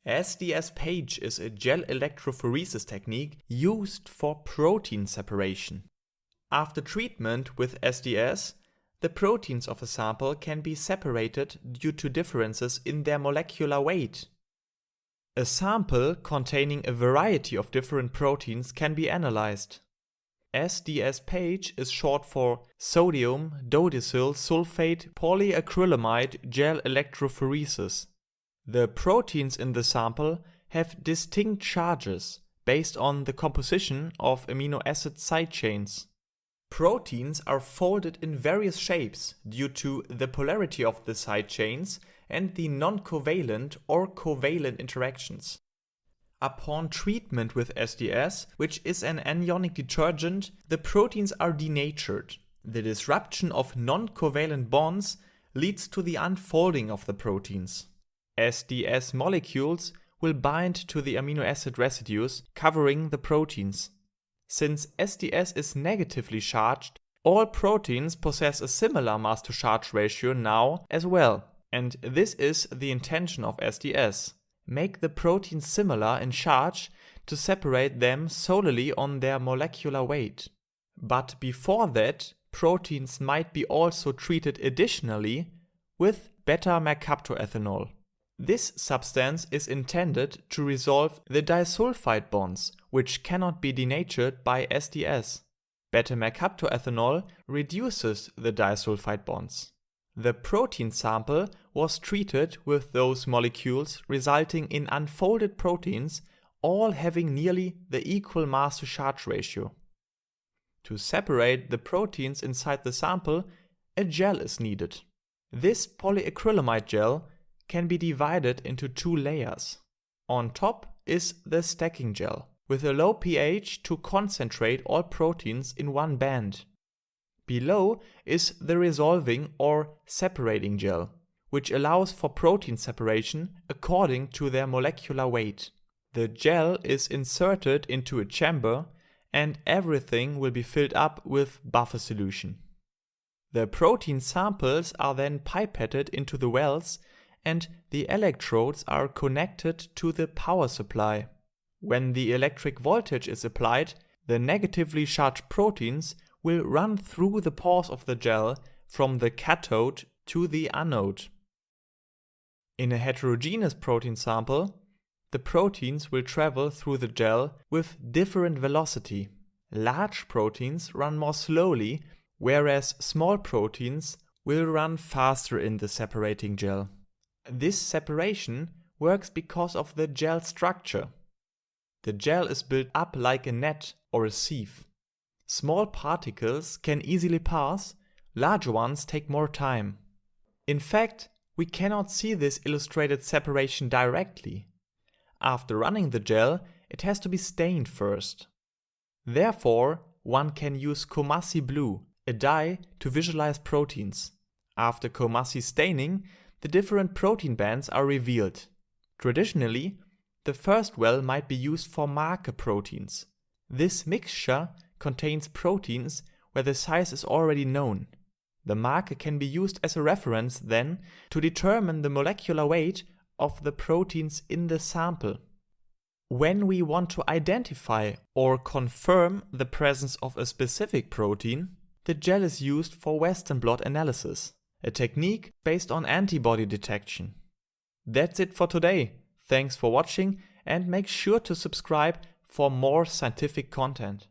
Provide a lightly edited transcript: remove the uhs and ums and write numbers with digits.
SDS-PAGE is a gel electrophoresis technique used for protein separation. After treatment with SDS, the proteins of a sample can be separated due to differences in their molecular weight. A sample containing a variety of different proteins can be analyzed. SDS-PAGE is short for sodium dodecyl sulfate polyacrylamide gel electrophoresis. The proteins in the sample have distinct charges based on the composition of amino acid side chains. Proteins are folded in various shapes due to the polarity of the side chains and the non-covalent or covalent interactions. Upon treatment with SDS, which is an anionic detergent, the proteins are denatured. The disruption of non-covalent bonds leads to the unfolding of the proteins. SDS molecules will bind to the amino acid residues covering the proteins. Since SDS is negatively charged, all proteins possess a similar mass-to-charge ratio now as well, and this is the intention of SDS. Make the proteins similar in charge to separate them solely on their molecular weight. But before that, proteins might be also treated additionally with beta-mercaptoethanol. This substance is intended to resolve the disulfide bonds, which cannot be denatured by SDS. Beta-mercaptoethanol reduces the disulfide bonds. The protein sample was treated with those molecules, resulting in unfolded proteins, all having nearly the equal mass-to-charge ratio. To separate the proteins inside the sample, a gel is needed. This polyacrylamide gel can be divided into two layers. On top is the stacking gel, with a low pH to concentrate all proteins in one band. Below is the resolving or separating gel, which allows for protein separation according to their molecular weight. The gel is inserted into a chamber and everything will be filled up with buffer solution. The protein samples are then pipetted into the wells and the electrodes are connected to the power supply. When the electric voltage is applied, the negatively charged proteins will run through the pores of the gel from the cathode to the anode. In a heterogeneous protein sample, the proteins will travel through the gel with different velocity. Large proteins run more slowly, whereas small proteins will run faster in the separating gel. This separation works because of the gel structure. The gel is built up like a net or a sieve. Small particles can easily pass, larger ones take more time. In fact, we cannot see this illustrated separation directly. After running the gel, it has to be stained first. Therefore, one can use Comassi blue, a dye, to visualize proteins. After Comassi staining, the different protein bands are revealed. Traditionally, the first well might be used for marker proteins. This mixture contains proteins where the size is already known. The marker can be used as a reference then to determine the molecular weight of the proteins in the sample. When we want to identify or confirm the presence of a specific protein, the gel is used for Western blot analysis, a technique based on antibody detection. That's it for today. Thanks for watching and make sure to subscribe for more scientific content.